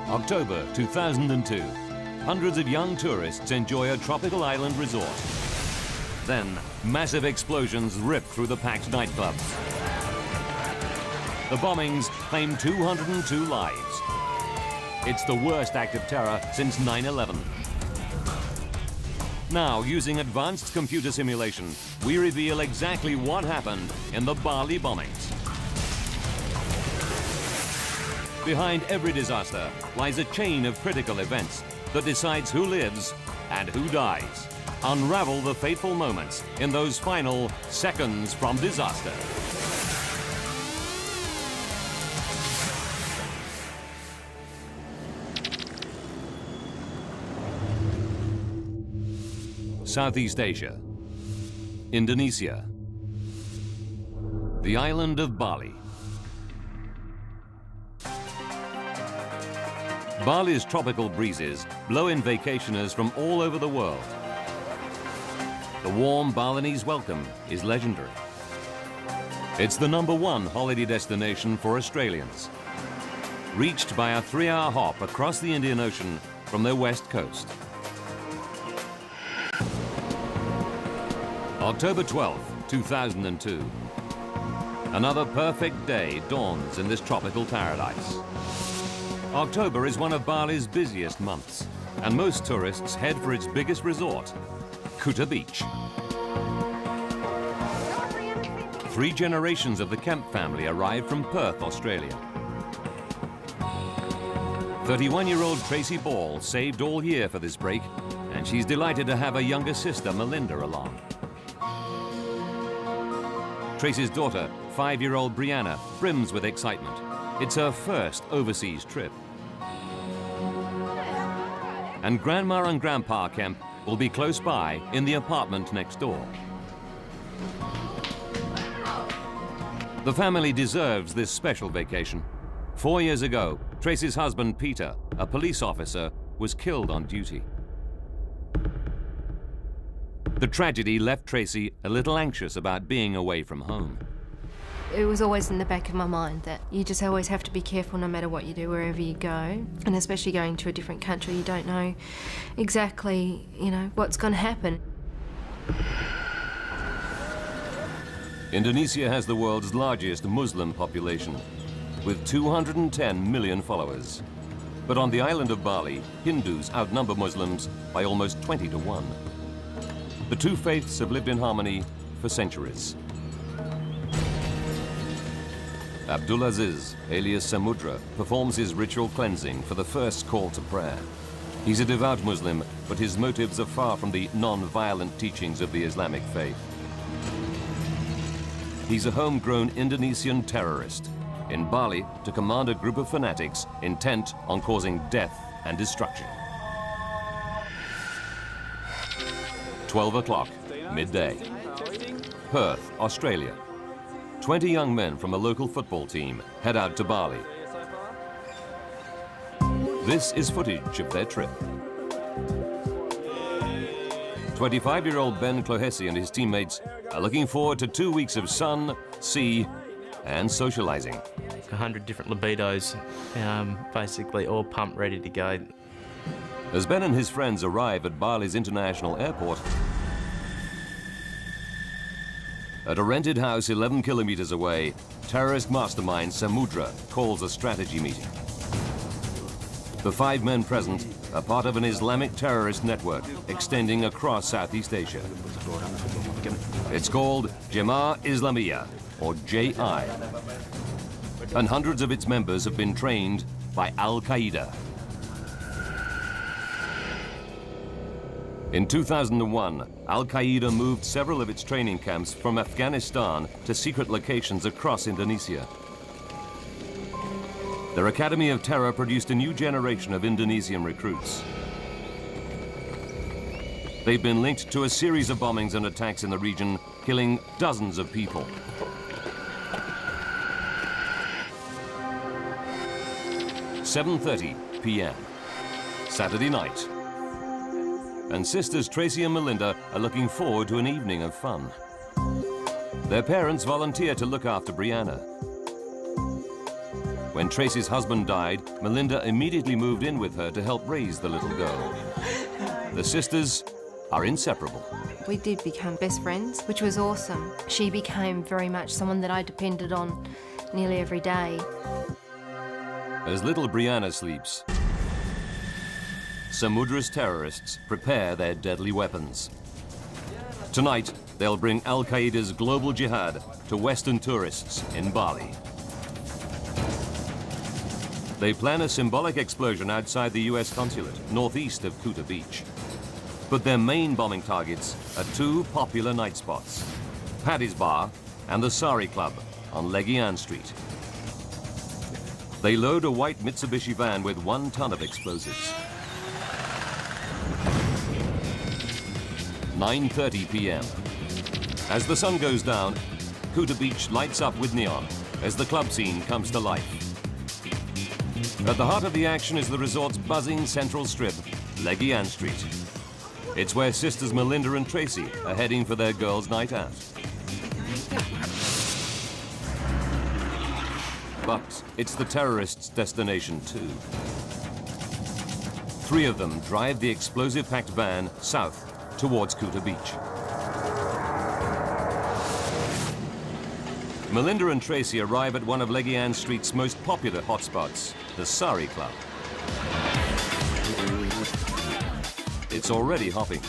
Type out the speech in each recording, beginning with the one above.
October 2002. Hundreds of young tourists enjoy a tropical island resort. Then, massive explosions rip through the packed nightclubs. The bombings claim 202 lives. It's the worst act of terror since 9/11. Now, using advanced computer simulation, we reveal exactly what happened in the Bali bombings. Behind every disaster lies a chain of critical events that decides who lives and who dies. Unravel the fateful moments in those final seconds from disaster. Southeast Asia, Indonesia, the island of Bali. Bali's tropical breezes blow in vacationers from all over the world. The warm Balinese welcome is legendary. It's the #1 holiday destination for Australians, reached by a 3-hour hop across the Indian Ocean from their west coast. October 12, 2002. Another perfect day dawns in this tropical paradise. October is one of Bali's busiest months, and most tourists head for its biggest resort, Kuta Beach. 3 generations of the Kemp family arrived from Perth, Australia. 31-year-old Tracy Ball saved all year for this break, and she's delighted to have a younger sister, Melinda, along. Tracy's daughter, 5-year-old Brianna, brims with excitement. It's her first overseas trip. And Grandma and Grandpa Kemp will be close by in the apartment next door. The family deserves this special vacation. 4 years ago, Tracy's husband, Peter, a police officer, was killed on duty. The tragedy left Tracy a little anxious about being away from home. It was always in the back of my mind that you just always have to be careful no matter what you do, wherever you go. And especially going to a different country, you don't know exactly, what's going to happen. Indonesia has the world's largest Muslim population, with 210 million followers. But on the island of Bali, Hindus outnumber Muslims by almost 20 to 1. The two faiths have lived in harmony for centuries. Abdulaziz, alias Samudra, performs his ritual cleansing for the first call to prayer. He's a devout Muslim, but his motives are far from the non-violent teachings of the Islamic faith. He's a homegrown Indonesian terrorist, in Bali to command a group of fanatics intent on causing death and destruction. 12 o'clock, midday. Perth, Australia. 20 young men from a local football team head out to Bali. This is footage of their trip. 25-year-old Ben Clohesi and his teammates are looking forward to 2 weeks of sun, sea, and socializing. 100 different libidos, basically all pumped, ready to go. As Ben and his friends arrive at Bali's international airport, at a rented house 11 kilometers away, terrorist mastermind Samudra calls a strategy meeting. The 5 men present are part of an Islamic terrorist network extending across Southeast Asia. It's called Jemaah Islamiyah, or JI, and hundreds of its members have been trained by Al-Qaeda. In 2001, Al-Qaeda moved several of its training camps from Afghanistan to secret locations across Indonesia. Their Academy of Terror produced a new generation of Indonesian recruits. They've been linked to a series of bombings and attacks in the region, killing dozens of people. "7:30 p.m. Saturday night. And sisters Tracy and Melinda are looking forward to an evening of fun. Their parents volunteer to look after Brianna. When Tracy's husband died, Melinda immediately moved in with her to help raise the little girl. The sisters are inseparable. We did become best friends, which was awesome. She became very much someone that I depended on nearly every day. As little Brianna sleeps, Samudra's terrorists prepare their deadly weapons. Tonight, they'll bring Al-Qaeda's global jihad to Western tourists in Bali. They plan a symbolic explosion outside the US consulate, northeast of Kuta Beach. But their main bombing targets are two popular night spots, Paddy's Bar and the Sari Club on Legian Street. They load a white Mitsubishi van with 1 ton of explosives. 9:30 p.m. As the sun goes down, Kuta Beach lights up with neon as the club scene comes to life. At the heart of the action is the resort's buzzing central strip, Legian Street. It's where sisters Melinda and Tracy are heading for their girls' night out. But it's the terrorists' destination too. 3 of them drive the explosive-packed van south towards Kuta Beach. Melinda and Tracy arrive at one of Legian Street's most popular hotspots, the Sari Club. It's already hopping.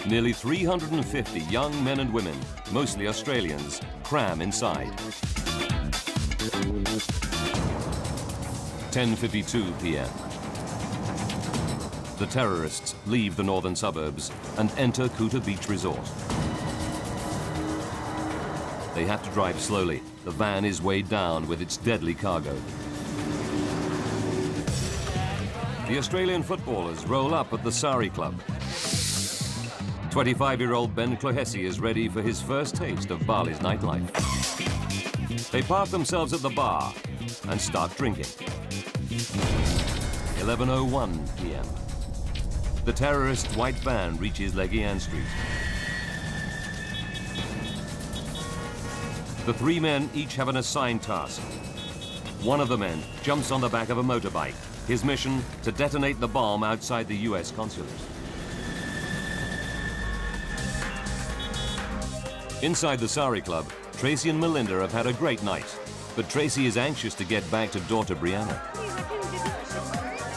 Nearly 350 young men and women, mostly Australians, cram inside. 10:52 p.m. The terrorists leave the northern suburbs and enter Kuta Beach Resort. They have to drive slowly. The van is weighed down with its deadly cargo. The Australian footballers roll up at the Sari Club. 25-year-old Ben Clohesi is ready for his first taste of Bali's nightlife. They park themselves at the bar and start drinking. 11:01 p.m. The terrorists' white van reaches Legian Street. The 3 men each have an assigned task. One of the men jumps on the back of a motorbike. His mission, to detonate the bomb outside the US consulate. Inside the Sari Club, Tracy and Melinda have had a great night, but Tracy is anxious to get back to daughter Brianna.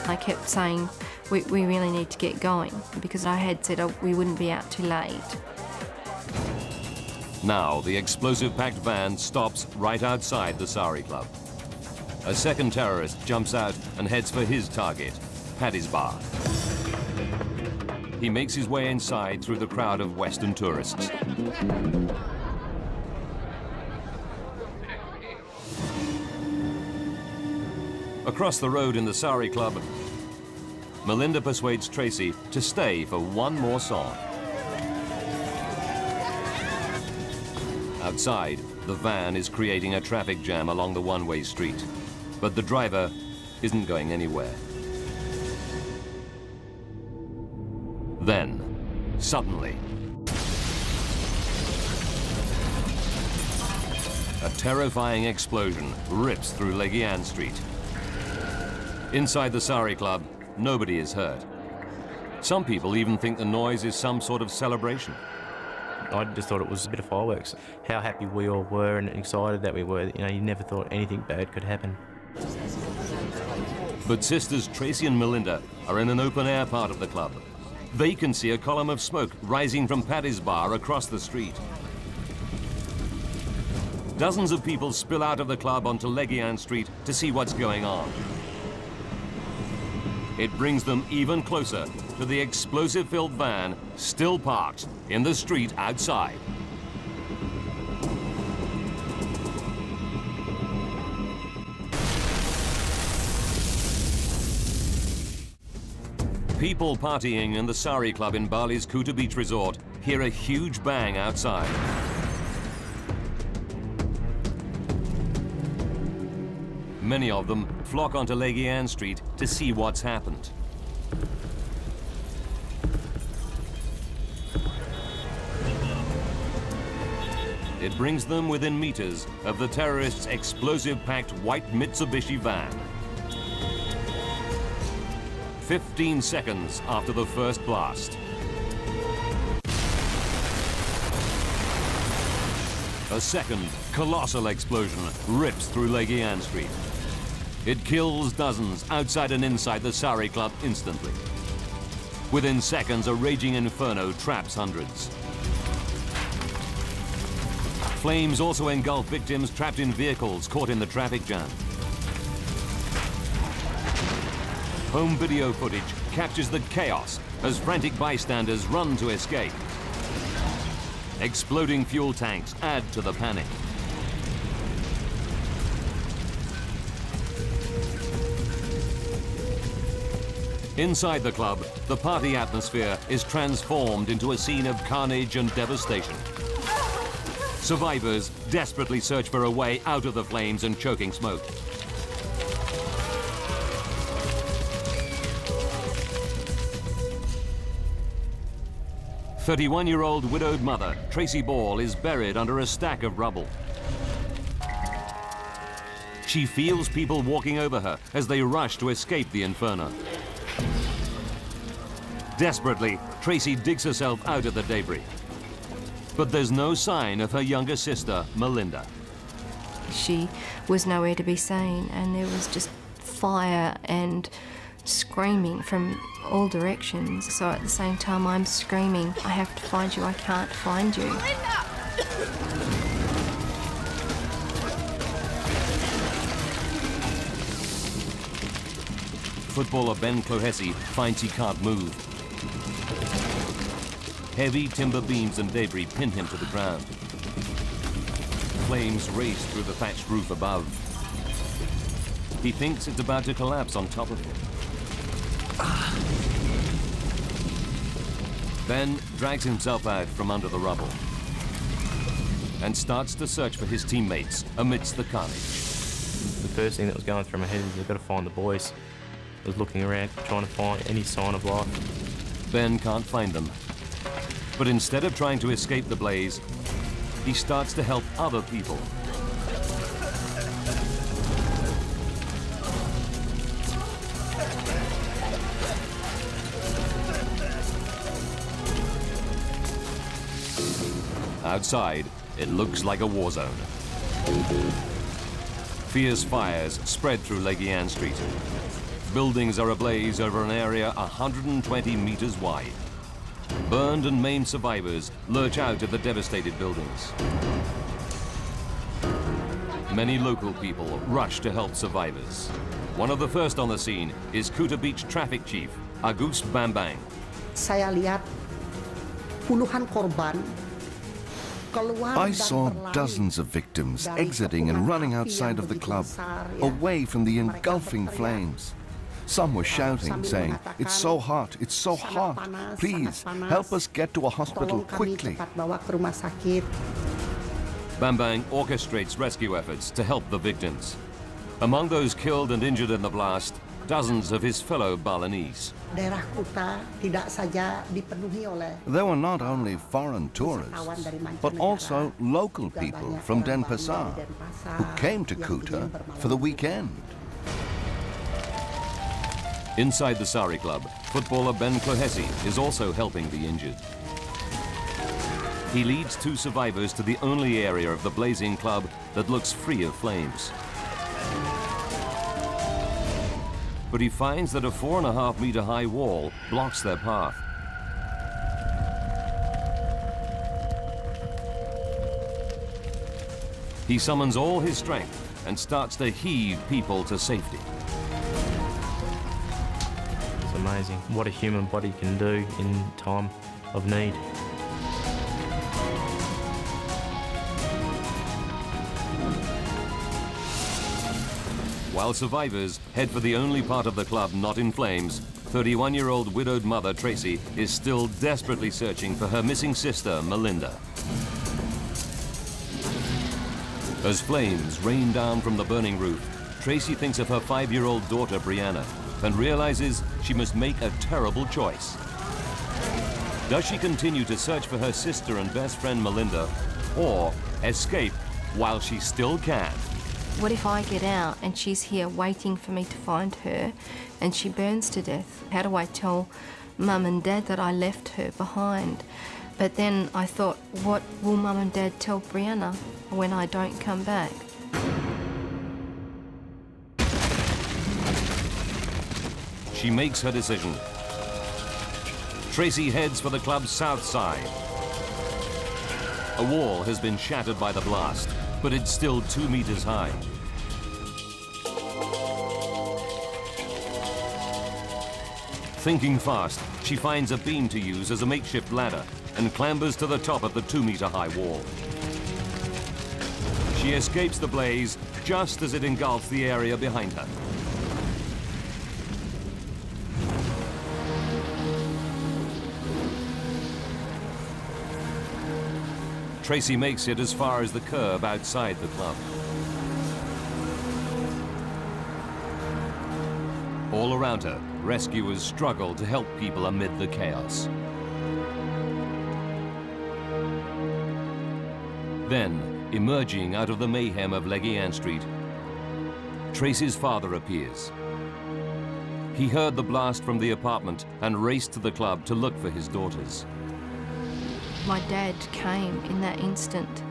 I kept saying, we really need to get going, because I had said we wouldn't be out too late. Now, the explosive-packed van stops right outside the Sari Club. A second terrorist jumps out and heads for his target, Paddy's Bar. He makes his way inside through the crowd of Western tourists. Across the road in the Sari Club, Melinda persuades Tracy to stay for one more song. Outside, the van is creating a traffic jam along the one-way street, but the driver isn't going anywhere. Then, suddenly, a terrifying explosion rips through Legian Street. Inside the Sari Club, nobody is hurt. Some people even think the noise is some sort of celebration. I just thought it was a bit of fireworks. How happy we all were and excited that we were. You know, you never thought anything bad could happen. But sisters Tracy and Melinda are in an open-air part of the club. They can see a column of smoke rising from Paddy's Bar across the street. Dozens of people spill out of the club onto Legian Street to see what's going on. It brings them even closer to the explosive-filled van still parked in the street outside. People partying in the Sari Club in Bali's Kuta Beach Resort hear a huge bang outside. Many of them flock onto Legian Street to see what's happened. it brings them within meters of the terrorists' explosive-packed white Mitsubishi van. 15 seconds after the first blast. A second colossal explosion rips through Legian Street. It kills dozens outside and inside the Sari Club instantly. Within seconds, a raging inferno traps hundreds. Flames also engulf victims trapped in vehicles caught in the traffic jam. Home video footage captures the chaos as frantic bystanders run to escape. Exploding fuel tanks add to the panic. Inside the club, the party atmosphere is transformed into a scene of carnage and devastation. Survivors desperately search for a way out of the flames and choking smoke. A 31-year-old widowed mother, Tracy Ball, is buried under a stack of rubble. She feels people walking over her as they rush to escape the inferno. Desperately, Tracy digs herself out of the debris. But there's no sign of her younger sister, Melinda. She was nowhere to be seen, and there was just fire and screaming from all directions. So at the same time I'm screaming, I have to find you, I can't find you. Footballer Ben Clohessy finds he can't move. Heavy timber beams and debris pin him to the ground. Flames race through the thatched roof above. He thinks it's about to collapse on top of him. Ben drags himself out from under the rubble and starts to search for his teammates amidst the carnage. The first thing that was going through my head is I've got to find the boys. I was looking around, trying to find any sign of life. Ben can't find them, but instead of trying to escape the blaze, he starts to help other people. Outside, it looks like a war zone. Fierce fires spread through Legian Street. Buildings are ablaze over an area 120 meters wide. Burned and maimed survivors lurch out of the devastated buildings. Many local people rush to help survivors. One of the first on the scene is Kuta Beach Traffic Chief, Agus Bambang. Saya lihat puluhan korban. I saw dozens of victims exiting and running outside of the club, away from the engulfing flames. Some were shouting, saying, "It's so hot, it's so hot. Please, help us get to a hospital quickly." Bambang orchestrates rescue efforts to help the victims. Among those killed and injured in the blast, dozens of his fellow Balinese. There were not only foreign tourists, but also local people from Denpasar who came to Kuta for the weekend. Inside the Sari Club, footballer Ben Clohessy is also helping the injured. He leads two survivors to the only area of the blazing club that looks free of flames. But he finds that a 4.5-meter high wall blocks their path. He summons all his strength and starts to heave people to safety. It's amazing what a human body can do in time of need. While survivors head for the only part of the club not in flames, 31-year-old widowed mother Tracy is still desperately searching for her missing sister, Melinda. As flames rain down from the burning roof, Tracy thinks of her 5-year-old daughter, Brianna, and realizes she must make a terrible choice. Does she continue to search for her sister and best friend, Melinda, or escape while she still can. What if I get out and she's here waiting for me to find her and she burns to death? How do I tell Mum and Dad that I left her behind? But then I thought, what will Mum and Dad tell Brianna when I don't come back? She makes her decision. Tracy heads for the club's south side. A wall has been shattered by the blast, but it's still 2 meters high. Thinking fast, she finds a beam to use as a makeshift ladder and clambers to the top of the 2-meter-high wall. She escapes the blaze just as it engulfs the area behind her. Tracy makes it as far as the curb outside the club. All around her, rescuers struggle to help people amid the chaos. Then, emerging out of the mayhem of Leguian Street, Tracy's father appears. He heard the blast from the apartment and raced to the club to look for his daughters. My dad came in that instant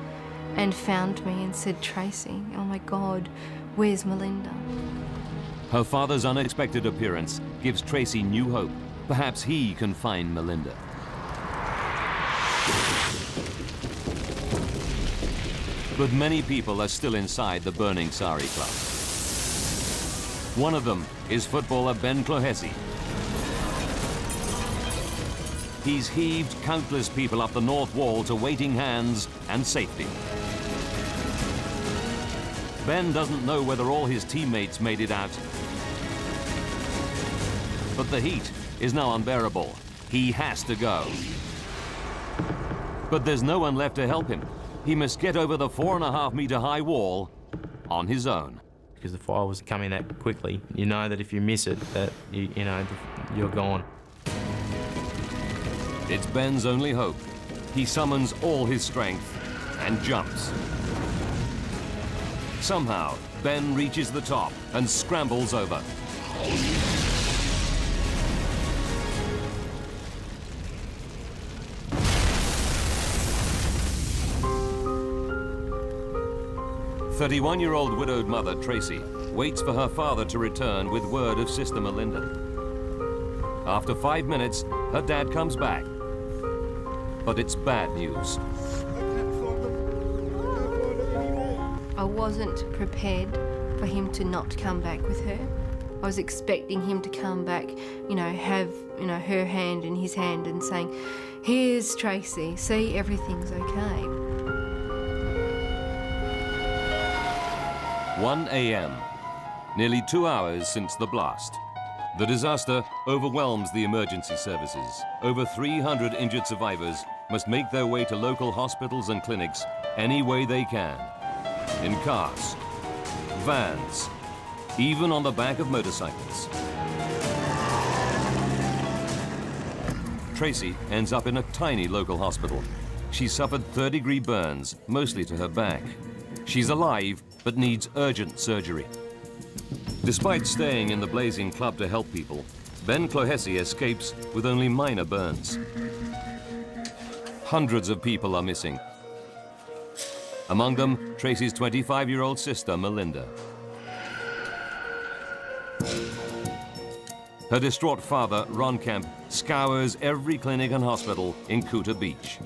and found me and said, Tracy, oh my God, where's Melinda? Her father's unexpected appearance gives Tracy new hope. Perhaps he can find Melinda. But many people are still inside the burning Sari Club. One of them is footballer Ben Clohessy. He's heaved countless people up the north wall to waiting hands and safety. Ben doesn't know whether all his teammates made it out. But the heat is now unbearable. He has to go. But there's no one left to help him. He must get over the 4.5-meter-high wall on his own. Because the fire was coming that quickly, you know that if you miss it, that you're gone. It's Ben's only hope. He summons all his strength and jumps. Somehow, Ben reaches the top and scrambles over. "31-year-old widowed mother Tracy waits for her father to return with word of Sister Melinda. After 5 minutes, her dad comes back. But it's bad news. I wasn't prepared for him to not come back with her. I was expecting him to come back, have, her hand in his hand and saying, here's Tracy, see, everything's okay. 1 a.m., nearly 2 hours since the blast. The disaster overwhelms the emergency services. Over 300 injured survivors must make their way to local hospitals and clinics any way they can. In cars, vans, even on the back of motorcycles. Tracy ends up in a tiny local hospital. She suffered third-degree burns, mostly to her back. She's alive, but needs urgent surgery. Despite staying in the blazing club to help people, Ben Clohessy escapes with only minor burns. Hundreds of people are missing. Among them, Tracy's 25-year-old sister, Melinda. Her distraught father, Ron Kemp, scours every clinic and hospital in Kuta Beach.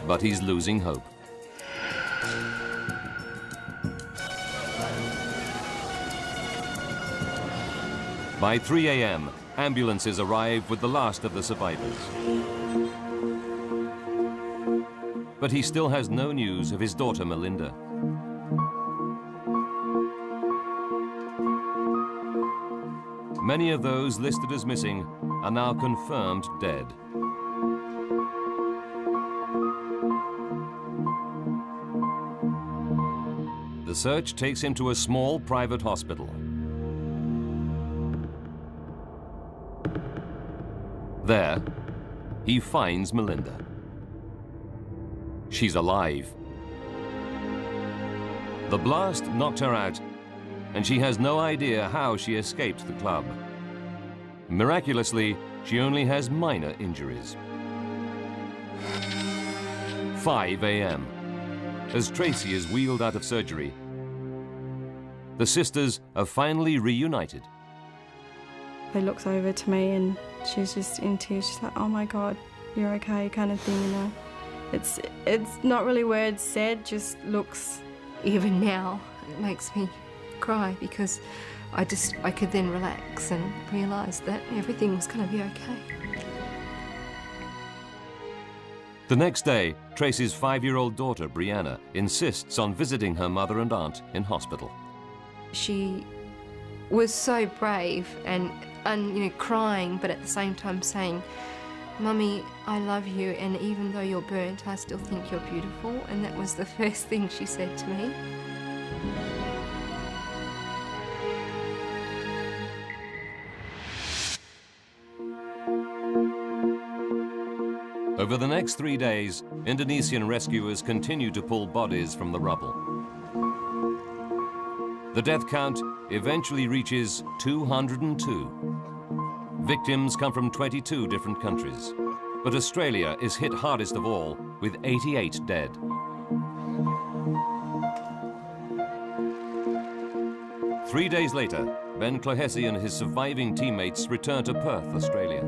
But he's losing hope. By 3 a.m., ambulances arrive with the last of the survivors. But he still has no news of his daughter, Melinda. Many of those listed as missing are now confirmed dead. The search takes him to a small private hospital. There, he finds Melinda. She's alive. The blast knocked her out, and she has no idea how she escaped the club. Miraculously, she only has minor injuries. 5 a.m. As Tracy is wheeled out of surgery, the sisters are finally reunited. He looks over to me and she's just in tears. She's like, "Oh my God, you're okay," kind of thing, you know. It's not really words said, just looks. Even now, it makes me cry because I could then relax and realise that everything was going to be okay. The next day, Tracy's 5-year-old daughter, Brianna, insists on visiting her mother and aunt in hospital. She was so brave and you know, crying, but at the same time saying, "Mummy, I love you, and even though you're burnt, I still think you're beautiful." And that was the first thing she said to me. Over the next 3 days, Indonesian rescuers continue to pull bodies from the rubble. The death count eventually reaches 202. Victims come from 22 different countries, but Australia is hit hardest of all, with 88 dead. Three days later, Ben Clohessy and his surviving teammates return to Perth, Australia.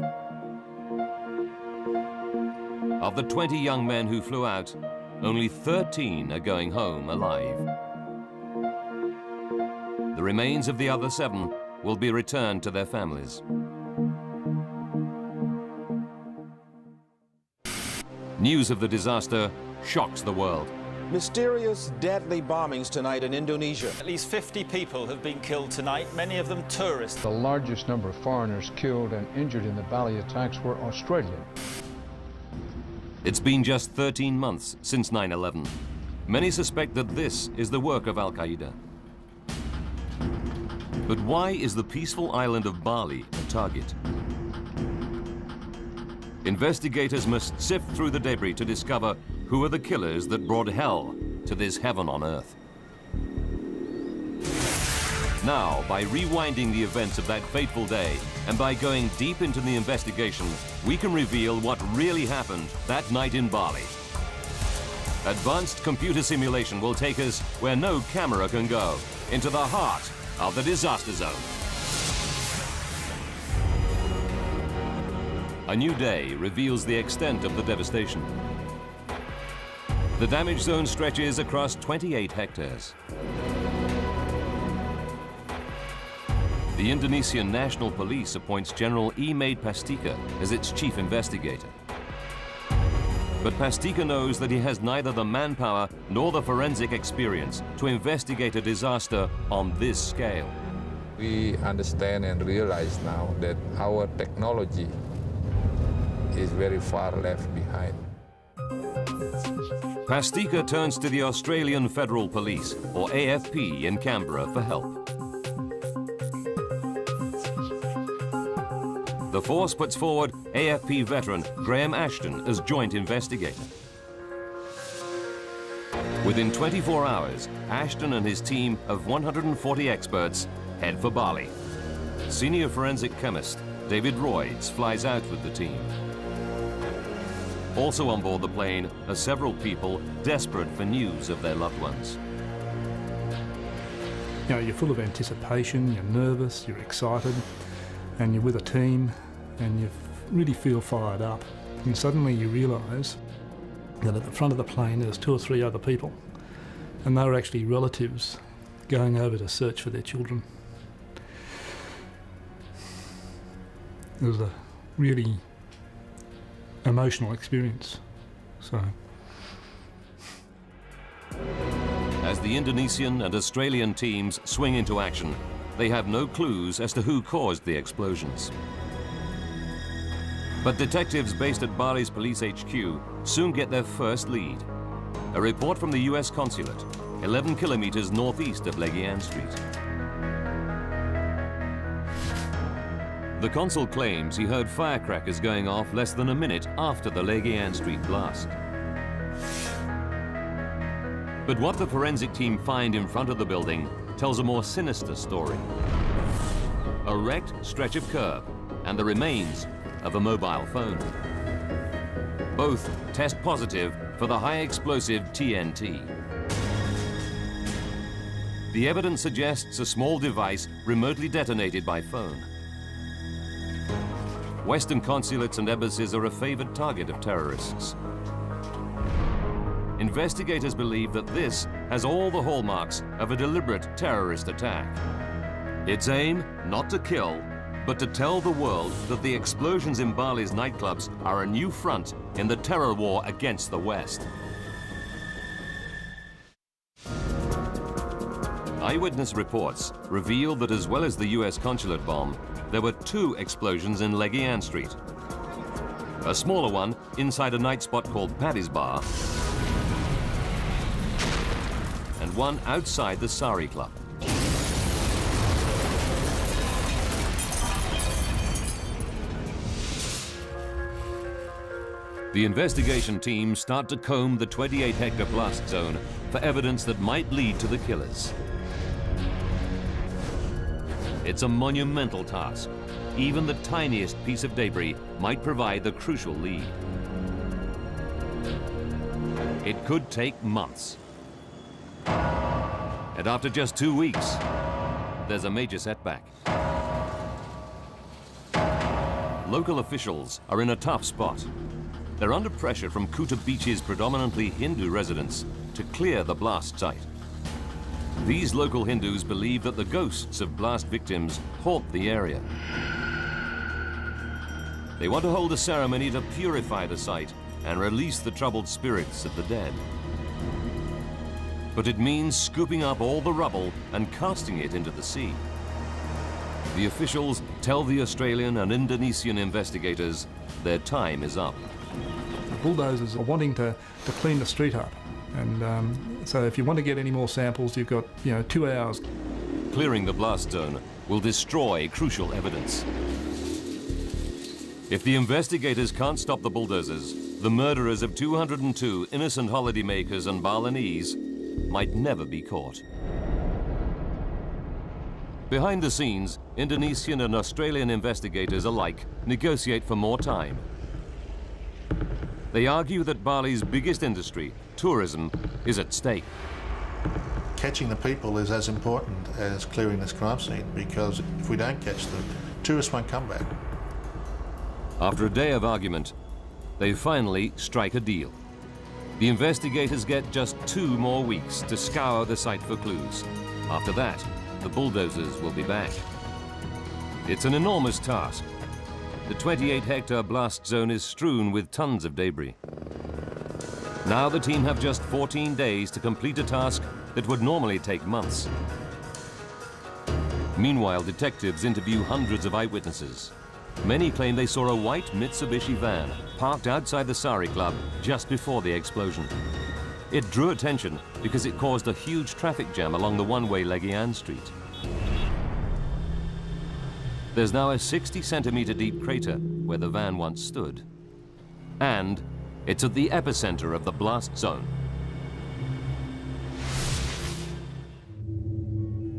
Of the 20 young men who flew out, only 13 are going home alive. The remains of the other 7 will be returned to their families. News of the disaster shocks the world. Mysterious, deadly bombings tonight in Indonesia. At least 50 people have been killed tonight, many of them tourists. The largest number of foreigners killed and injured in the Bali attacks were Australian. It's been just 13 months since 9/11. Many suspect that this is the work of Al-Qaeda. But why is the peaceful island of Bali a target? Investigators must sift through the debris to discover who are the killers that brought hell to this heaven on earth. Now, by rewinding the events of that fateful day and by going deep into the investigation, we can reveal what really happened that night in Bali. Advanced computer simulation will take us where no camera can go, into the heart of the disaster zone. A new day reveals the extent of the devastation. The damage zone stretches across 28 hectares. The Indonesian National Police appoints General E08 Pastika as its chief investigator. But Pastika knows that he has neither the manpower nor the forensic experience to investigate a disaster on this scale. We understand and realize now that our technology is very far left behind. Pastika turns to the Australian Federal Police, or AFP, in Canberra for help. The force puts forward AFP veteran Graham Ashton as joint investigator. Within 24 hours, Ashton and his team of 140 experts head for Bali. Senior forensic chemist David Royds flies out with the team. Also on board the plane are several people desperate for news of their loved ones. You know, you're full of anticipation, you're nervous, you're excited, and you're with a team and you really feel fired up. And suddenly you realise that at the front of the plane there's 2 or 3 other people, and they were actually relatives going over to search for their children. It was a really emotional experience. As the Indonesian and Australian teams swing into action, they have no clues as to who caused the explosions. But detectives based at Bali's police HQ soon get their first lead. A report from the US consulate, 11 kilometers northeast of Legian Street. The consul claims he heard firecrackers going off less than a minute after the Leguian Street blast. But what the forensic team find in front of the building tells a more sinister story. A wrecked stretch of curb and the remains of a mobile phone. Both test positive for the high explosive TNT. The evidence suggests a small device remotely detonated by phone. Western consulates and embassies are a favored target of terrorists. Investigators believe that this has all the hallmarks of a deliberate terrorist attack. Its aim, not to kill, but to tell the world that the explosions in Bali's nightclubs are a new front in the terror war against the West. Eyewitness reports reveal that as well as the US consulate bomb, there were 2 explosions in Leguian Street. A smaller one inside a night spot called Paddy's Bar, and one outside the Sari Club. The investigation team start to comb the 28-hectare blast zone for evidence that might lead to the killers. It's a monumental task. Even the tiniest piece of debris might provide the crucial lead. It could take months. And after just 2 weeks, there's a major setback. Local officials are in a tough spot. They're under pressure from Kuta Beach's predominantly Hindu residents to clear the blast site. These local Hindus believe that the ghosts of blast victims haunt the area. They want to hold a ceremony to purify the site and release the troubled spirits of the dead. But it means scooping up all the rubble and casting it into the sea. The officials tell the Australian and Indonesian investigators their time is up. The bulldozers are wanting to clean the street up. And so if you want to get any more samples, you've got 2 hours. Clearing the blast zone will destroy crucial evidence. If the investigators can't stop the bulldozers, the murderers of 202 innocent holidaymakers and Balinese might never be caught. Behind the scenes, Indonesian and Australian investigators alike negotiate for more time. They argue that Bali's biggest industry, tourism, is at stake. Catching the people is as important as clearing this crime scene, because if we don't catch them, tourists won't come back. After a day of argument, they finally strike a deal. The investigators get just 2 more weeks to scour the site for clues. After that, the bulldozers will be back. It's an enormous task. The 28-hectare blast zone is strewn with tons of debris. Now the team have just 14 days to complete a task that would normally take months. Meanwhile, detectives interview hundreds of eyewitnesses. Many claim they saw a white Mitsubishi van parked outside the Sari Club just before the explosion. It drew attention because it caused a huge traffic jam along the one-way Leguian Street. There's now a 60-centimeter deep crater where the van once stood. And it's at the epicenter of the blast zone.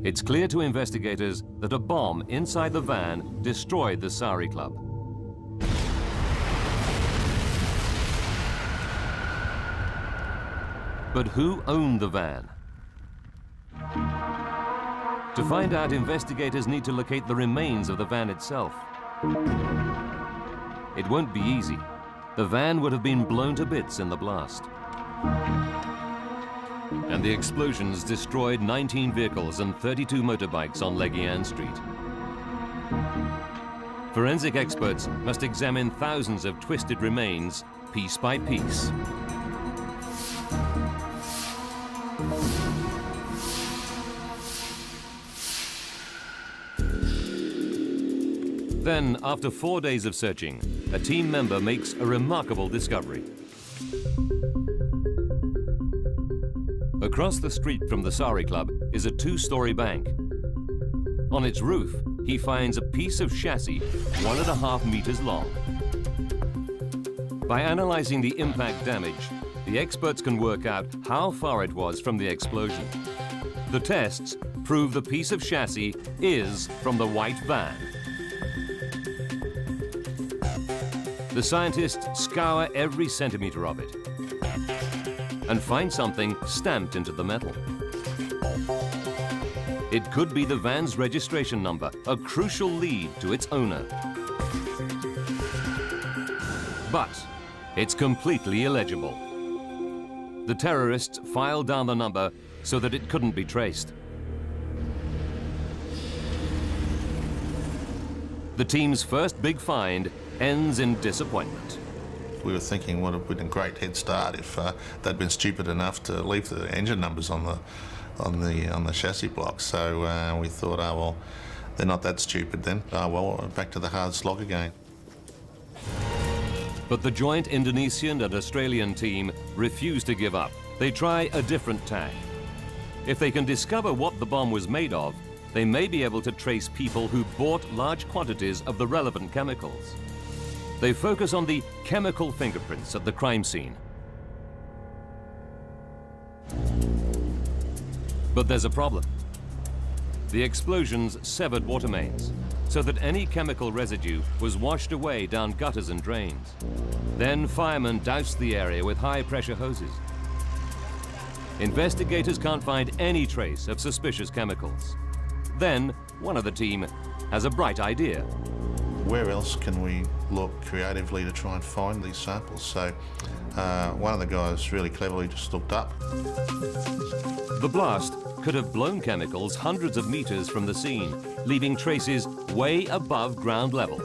It's clear to investigators that a bomb inside the van destroyed the Sari Club. But who owned the van? To find out, investigators need to locate the remains of the van itself. It won't be easy. The van would have been blown to bits in the blast. And the explosions destroyed 19 vehicles and 32 motorbikes on Leguian Street. Forensic experts must examine thousands of twisted remains, piece by piece. Then, after 4 days of searching, a team member makes a remarkable discovery. Across the street from the Sari Club is a 2-story bank. On its roof, he finds a piece of chassis 1.5 meters long. By analyzing the impact damage, the experts can work out how far it was from the explosion. The tests prove the piece of chassis is from the white van. The scientists scour every centimeter of it and find something stamped into the metal. It could be the van's registration number, a crucial lead to its owner. But it's completely illegible. The terrorists filed down the number so that it couldn't be traced. The team's first big find ends in disappointment. We were thinking what would have been a great head start if they'd been stupid enough to leave the engine numbers on the chassis block. So we thought, oh well, they're not that stupid then. Oh well, back to the hard slog again. But the joint Indonesian and Australian team refuse to give up. They try a different tack. If they can discover what the bomb was made of, they may be able to trace people who bought large quantities of the relevant chemicals. They focus on the chemical fingerprints at the crime scene. But there's a problem. The explosions severed water mains, so that any chemical residue was washed away down gutters and drains. Then firemen doused the area with high-pressure hoses. Investigators can't find any trace of suspicious chemicals. Then one of the team has a bright idea. Where else can we look creatively to try and find these samples? So one of the guys really cleverly just looked up. The blast could have blown chemicals hundreds of meters from the scene, leaving traces way above ground level.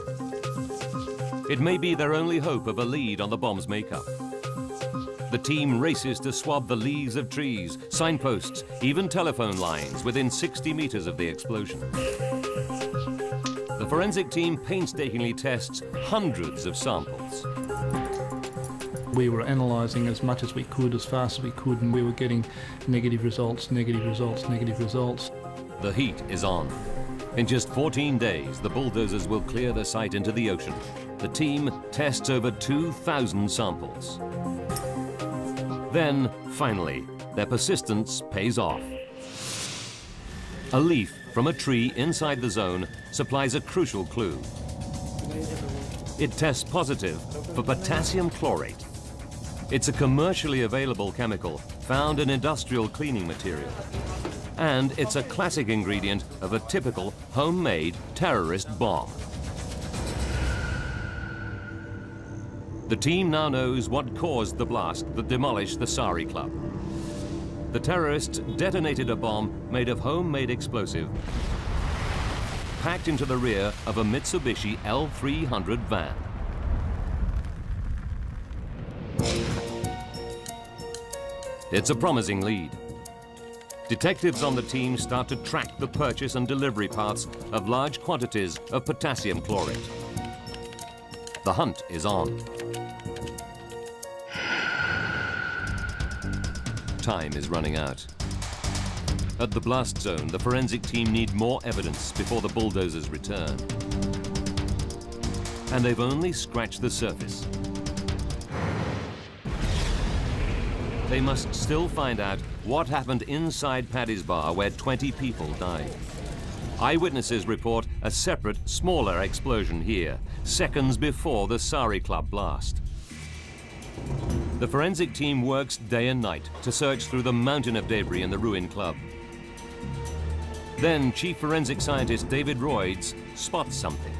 It may be their only hope of a lead on the bomb's makeup. The team races to swab the leaves of trees, signposts, even telephone lines within 60 meters of the explosion. The forensic team painstakingly tests hundreds of samples. We were analysing as much as we could, as fast as we could, and we were getting negative results, negative results, negative results. The heat is on. In just 14 days, the bulldozers will clear the site into the ocean. The team tests over 2,000 samples. Then, finally, their persistence pays off. A leaf from a tree inside the zone supplies a crucial clue. It tests positive for potassium chlorate. It's a commercially available chemical found in industrial cleaning material. And it's a classic ingredient of a typical homemade terrorist bomb. The team now knows what caused the blast that demolished the Sari Club. The terrorists detonated a bomb made of homemade explosive packed into the rear of a Mitsubishi L300 van. It's a promising lead. Detectives on the team start to track the purchase and delivery paths of large quantities of potassium chlorate. The hunt is on. Time is running out. At the blast zone, the forensic team need more evidence before the bulldozers return. And they've only scratched the surface. They must still find out what happened inside Paddy's Bar, where 20 people died. Eyewitnesses report a separate, smaller explosion here, seconds before the Sari Club blast. The forensic team works day and night to search through the mountain of debris in the ruined club. Then Chief Forensic Scientist David Royds spots something.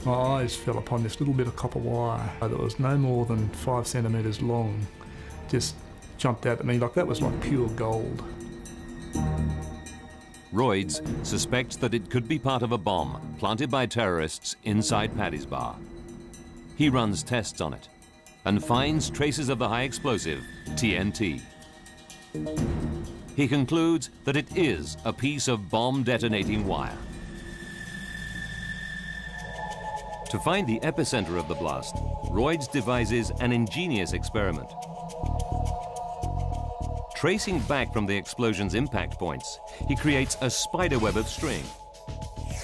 My eyes fell upon this little bit of copper wire that was no more than 5 centimetres long. Just jumped out at me like that was like pure gold. Royds suspects that it could be part of a bomb planted by terrorists inside Paddy's Bar. He runs tests on it and finds traces of the high explosive TNT. He concludes that it is a piece of bomb detonating wire. To find the epicenter of the blast, Royds devises an ingenious experiment. Tracing back from the explosion's impact points, he creates a spider web of string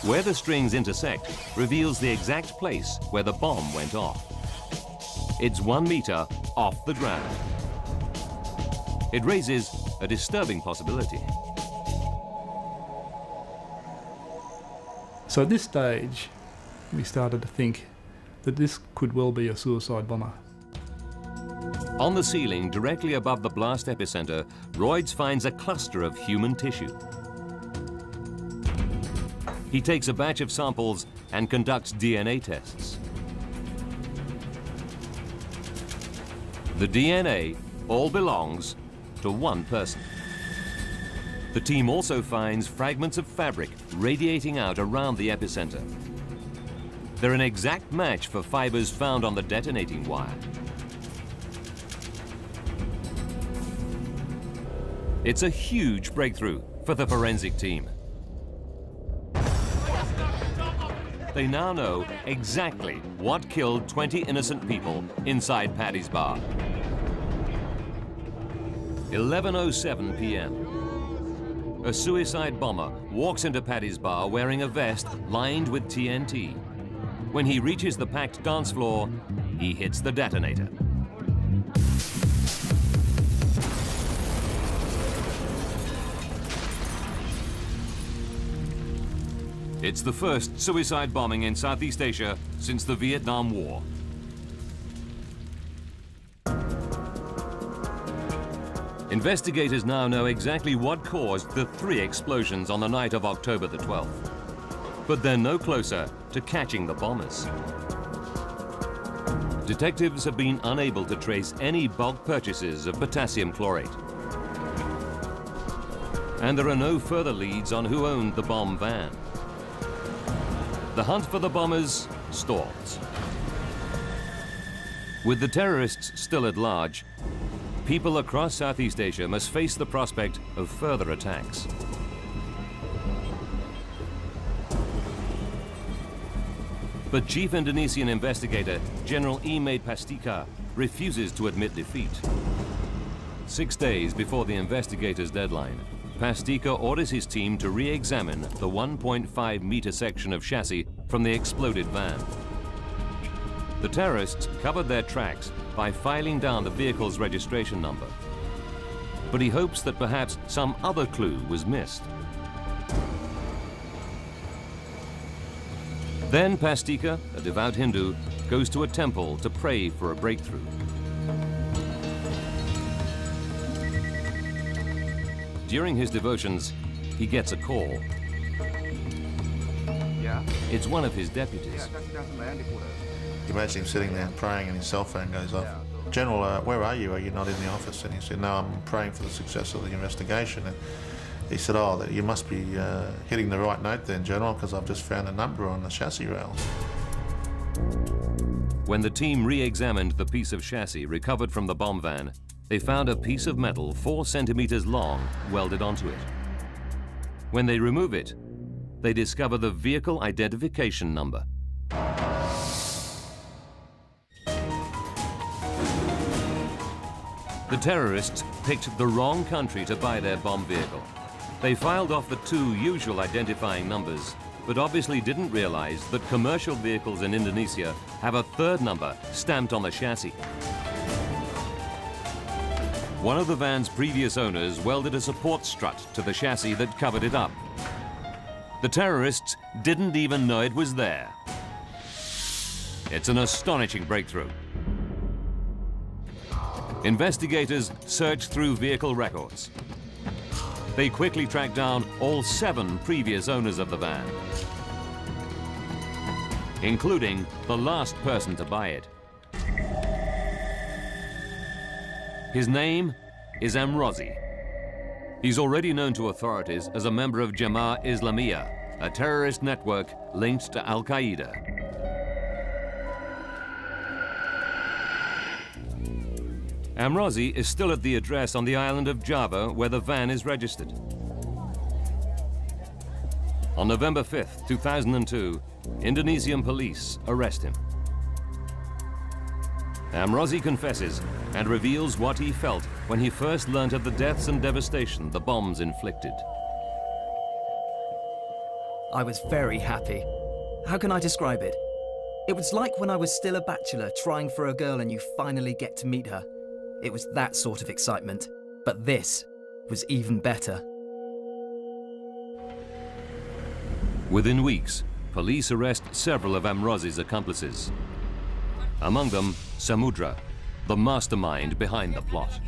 Where the strings intersect reveals the exact place where the bomb went off. It's 1 meter off the ground. It raises a disturbing possibility. So at this stage, we started to think that this could well be a suicide bomber. On the ceiling, directly above the blast epicenter, Royds finds a cluster of human tissue. He takes a batch of samples and conducts DNA tests. The DNA all belongs to one person. The team also finds fragments of fabric radiating out around the epicenter. They're an exact match for fibers found on the detonating wire. It's a huge breakthrough for the forensic team. They now know exactly what killed 20 innocent people inside Paddy's Bar. 11:07 p.m. A suicide bomber walks into Paddy's Bar wearing a vest lined with TNT. When he reaches the packed dance floor, he hits the detonator. It's the first suicide bombing in Southeast Asia since the Vietnam War. Investigators now know exactly what caused the 3 explosions on the night of October the 12th. But they're no closer to catching the bombers. Detectives have been unable to trace any bulk purchases of potassium chlorate. And there are no further leads on who owned the bomb van. The hunt for the bombers stalls. With the terrorists still at large, people across Southeast Asia must face the prospect of further attacks. But Chief Indonesian Investigator General E08 Pastika refuses to admit defeat. 6 days before the investigators' deadline, Pastika orders his team to re-examine the 1.5-meter section of chassis from the exploded van. The terrorists covered their tracks by filing down the vehicle's registration number. But he hopes that perhaps some other clue was missed. Then Pastika, a devout Hindu, goes to a temple to pray for a breakthrough. During his devotions, he gets a call. It's one of his deputies. You imagine him sitting there praying and his cell phone goes off. General, where are you? Are you not in the office? And he said, no, I'm praying for the success of the investigation. And he said, oh, you must be hitting the right note then, General, because I've just found a number on the chassis rails. When the team re-examined the piece of chassis recovered from the bomb van, they found a piece of metal 4 centimeters long welded onto it. When they remove it, they discover the vehicle identification number. The terrorists picked the wrong country to buy their bomb vehicle. They filed off the 2 usual identifying numbers, but obviously didn't realize that commercial vehicles in Indonesia have a 3rd number stamped on the chassis. One of the van's previous owners welded a support strut to the chassis that covered it up. The terrorists didn't even know it was there. It's an astonishing breakthrough. Investigators search through vehicle records. They quickly track down all 7 previous owners of the van, including the last person to buy it. His name is Amrozi. He's already known to authorities as a member of Jemaah Islamiyah, a terrorist network linked to Al-Qaeda. Amrozi is still at the address on the island of Java where the van is registered. On November 5th, 2002, Indonesian police arrest him. Amrozi confesses and reveals what he felt when he first learnt of the deaths and devastation the bombs inflicted. I was very happy. How can I describe it? It was like when I was still a bachelor trying for a girl and you finally get to meet her. It was that sort of excitement. But this was even better. Within weeks, police arrest several of Amrozi's accomplices. Among them, Samudra, the mastermind behind the plot.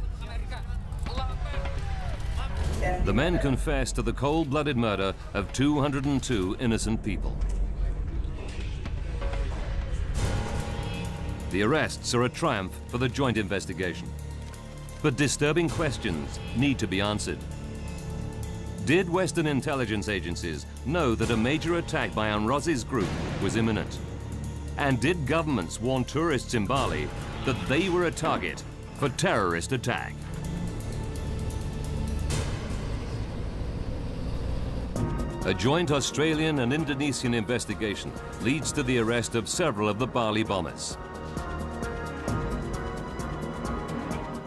The men confess to the cold-blooded murder of 202 innocent people. The arrests are a triumph for the joint investigation. But disturbing questions need to be answered. Did Western intelligence agencies know that a major attack by Amrozi's group was imminent? And did governments warn tourists in Bali that they were a target for terrorist attack? A joint Australian and Indonesian investigation leads to the arrest of several of the Bali bombers.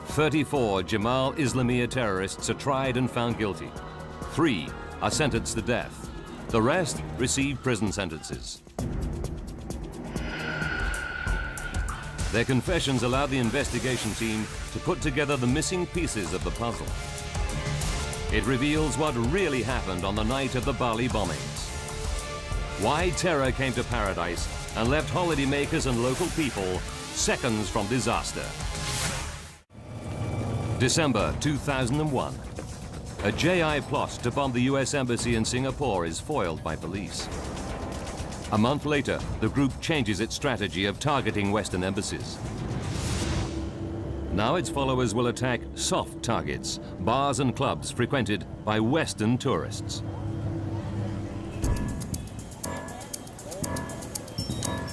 34 Jamal Islamiyah terrorists are tried and found guilty. 3 are sentenced to death. The rest receive prison sentences. Their confessions allow the investigation team to put together the missing pieces of the puzzle. It reveals what really happened on the night of the Bali bombings. Why terror came to paradise and left holidaymakers and local people seconds from disaster. December 2001. A JI plot to bomb the US Embassy in Singapore is foiled by police. A month later, the group changes its strategy of targeting Western embassies. Now its followers will attack soft targets, bars and clubs frequented by Western tourists.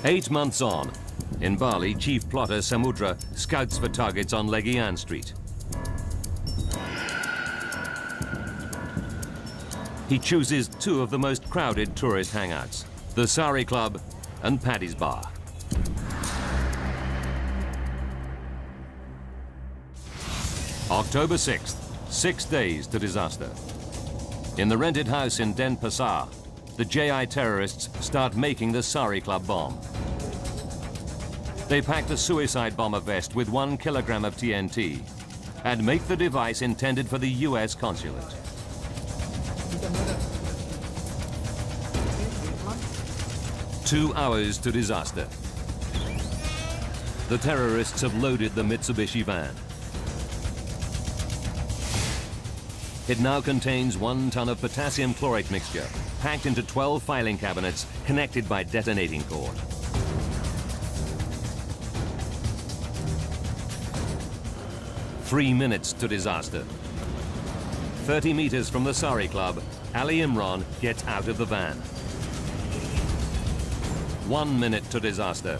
8 months on, in Bali, chief plotter Samudra scouts for targets on Legian Street. He chooses 2 of the most crowded tourist hangouts, the Sari Club and Paddy's Bar. October 6th, 6 days to disaster. In the rented house in Denpasar, the JI terrorists start making the Sari Club bomb. They pack the suicide bomber vest with 1 kilogram of TNT and make the device intended for the US consulate. Two hours to disaster. The terrorists have loaded the Mitsubishi van. It now contains 1 ton of potassium chlorate mixture, packed into 12 filing cabinets connected by detonating cord. Three minutes to disaster. 30 meters from the Sari Club, Ali Imran gets out of the van. 1 minute to disaster.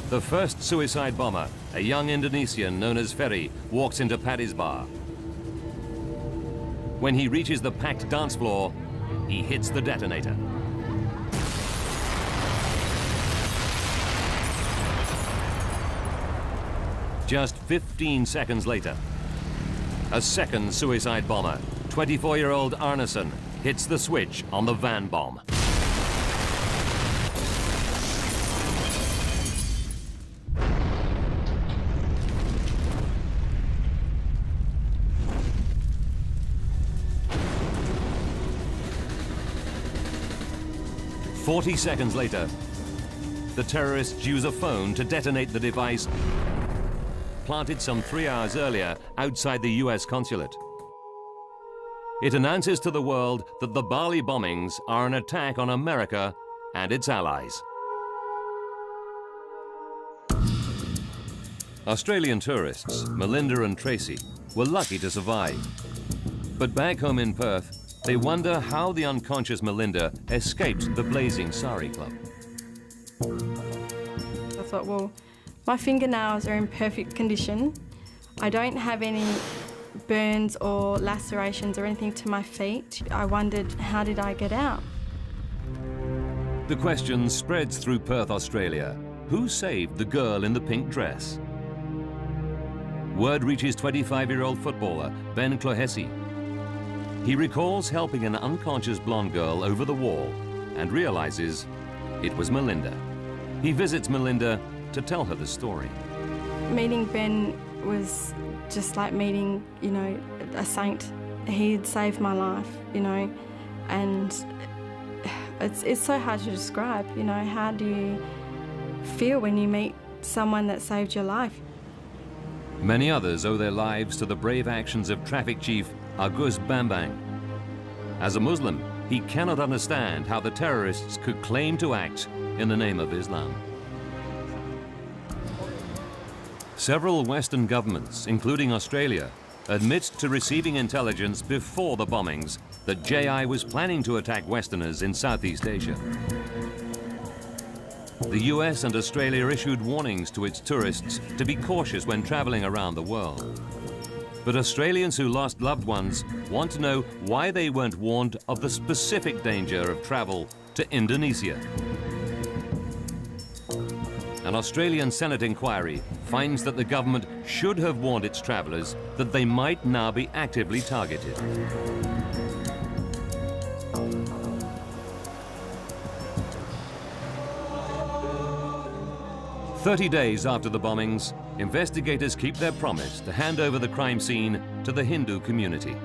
The first suicide bomber, a young Indonesian known as Ferry, walks into Paddy's Bar. When he reaches the packed dance floor, he hits the detonator. Just 15 seconds later, a second suicide bomber, 24-year-old Arneson, hits the switch on the van bomb. "40 seconds later, the terrorists use a phone to detonate the device planted some 3 hours earlier outside the US consulate. It announces to the world that the Bali bombings are an attack on America and its allies. Australian tourists, Melinda and Tracy, were lucky to survive. But back home in Perth, they wonder how the unconscious Melinda escaped the blazing Sari Club. I thought, well, my fingernails are in perfect condition. I don't have any burns or lacerations or anything to my feet. I wondered, how did I get out? The question spreads through Perth, Australia. Who saved the girl in the pink dress? Word reaches 25-year-old footballer Ben Clohessy. He recalls helping an unconscious blonde girl over the wall and realizes it was Melinda. He visits Melinda to tell her the story. Meeting Ben was just like meeting, you know, a saint. He had saved my life, you know, and it's so hard to describe, you know. How do you feel when you meet someone that saved your life? Many others owe their lives to the brave actions of Traffic Chief Agus Bambang. As a Muslim, he cannot understand how the terrorists could claim to act in the name of Islam. Several Western governments, including Australia, admit to receiving intelligence before the bombings that JI was planning to attack Westerners in Southeast Asia. The US and Australia issued warnings to its tourists to be cautious when traveling around the world. But Australians who lost loved ones want to know why they weren't warned of the specific danger of travel to Indonesia. An Australian Senate inquiry finds that the government should have warned its travellers that they might now be actively targeted. "30 days after the bombings, investigators keep their promise to hand over the crime scene to the Hindu community.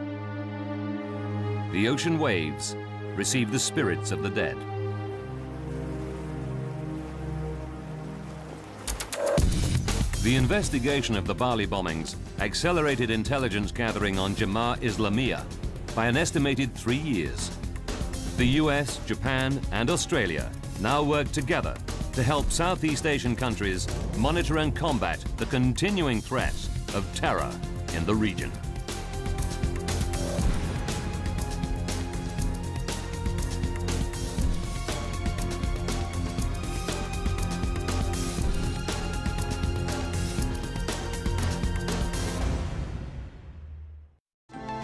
The ocean waves receive the spirits of the dead. The investigation of the Bali bombings accelerated intelligence gathering on Jemaah Islamiyah by an estimated 3 years. The US, Japan, and Australia now work together to help Southeast Asian countries monitor and combat the continuing threat of terror in the region.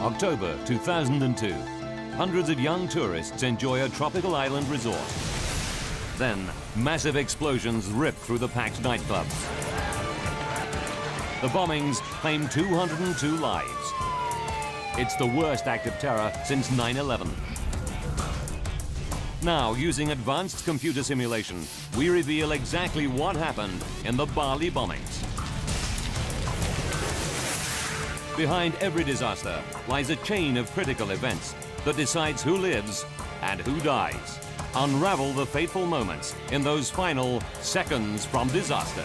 October 2002. Hundreds of young tourists enjoy a tropical island resort. Then, massive explosions rip through the packed nightclubs. The bombings claim 202 lives. It's the worst act of terror since 9/11. Now, using advanced computer simulation, we reveal exactly what happened in the Bali bombings. Behind every disaster lies a chain of critical events that decides who lives and who dies. Unravel the fateful moments in those final seconds from disaster.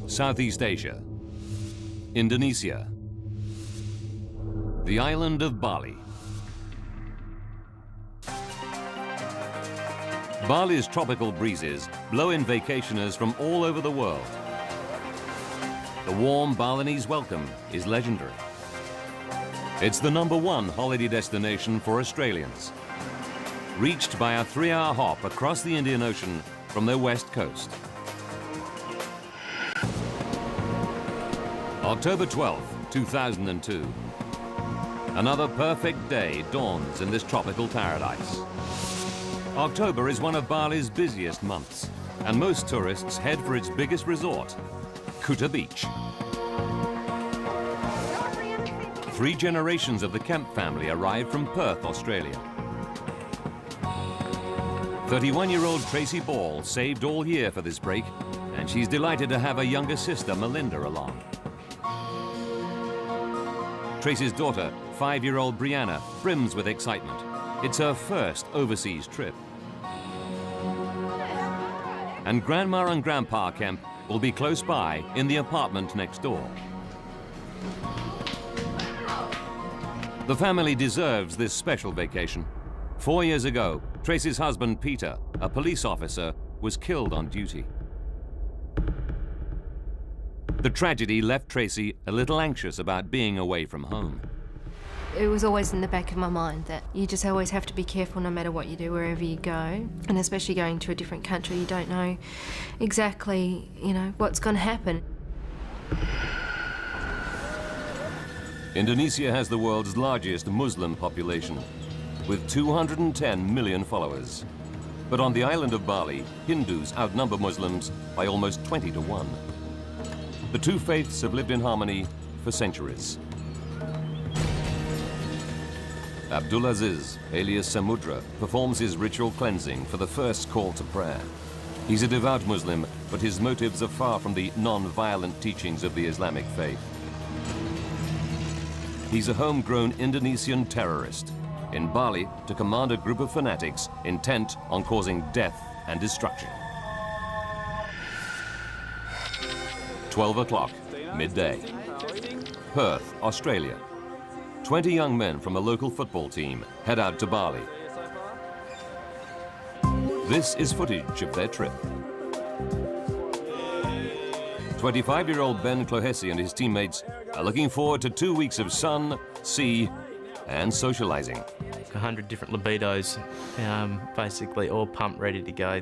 Southeast Asia, Indonesia, the island of Bali. Bali's tropical breezes blow in vacationers from all over the world. The warm Balinese welcome is legendary. It's the #1 holiday destination for Australians, reached by a 3-hour hop across the Indian Ocean from their west coast. October 12th, 2002. Another perfect day dawns in this tropical paradise. October is one of Bali's busiest months, and most tourists head for its biggest resort, Kuta Beach. 3 generations of the Kemp family arrived from Perth, Australia. 31-year-old Tracy Ball saved all year for this break, and she's delighted to have her younger sister, Melinda, along. Tracy's daughter, 5-year-old Brianna, brims with excitement. It's her first overseas trip. And Grandma and Grandpa Kemp will be close by in the apartment next door. The family deserves this special vacation. 4 years ago, Tracy's husband, Peter, a police officer, was killed on duty. The tragedy left Tracy a little anxious about being away from home. It was always in the back of my mind that you just always have to be careful no matter what you do, wherever you go. And especially going to a different country, you don't know exactly, what's going to happen. Indonesia has the world's largest Muslim population, with 210 million followers. But on the island of Bali, Hindus outnumber Muslims by almost 20 to 1. The two faiths have lived in harmony for centuries. Abdulaziz, alias Samudra, performs his ritual cleansing for the first call to prayer. He's a devout Muslim, but his motives are far from the non-violent teachings of the Islamic faith. He's a homegrown Indonesian terrorist, in Bali to command a group of fanatics intent on causing death and destruction. 12 o'clock, midday. Perth, Australia. 20 young men from a local football team head out to Bali. This is footage of their trip. 25-year-old Ben Clohesi and his teammates are looking forward to 2 weeks of sun, sea, and socializing. 100 different libidos, basically all pumped, ready to go.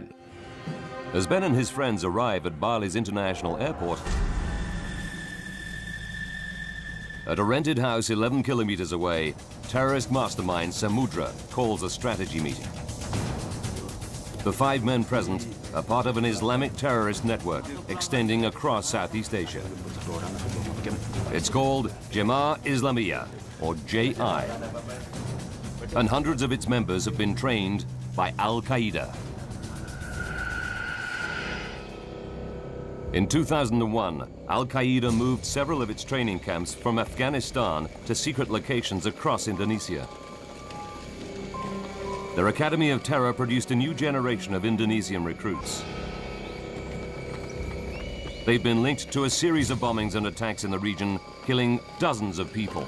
As Ben and his friends arrive at Bali's international airport, at a rented house 11 kilometers away, terrorist mastermind Samudra calls a strategy meeting. The 5 men present are part of an Islamic terrorist network extending across Southeast Asia. It's called Jemaah Islamiyah, or JI, and hundreds of its members have been trained by Al-Qaeda. In 2001, Al-Qaeda moved several of its training camps from Afghanistan to secret locations across Indonesia. Their Academy of Terror produced a new generation of Indonesian recruits. They've been linked to a series of bombings and attacks in the region, killing dozens of people.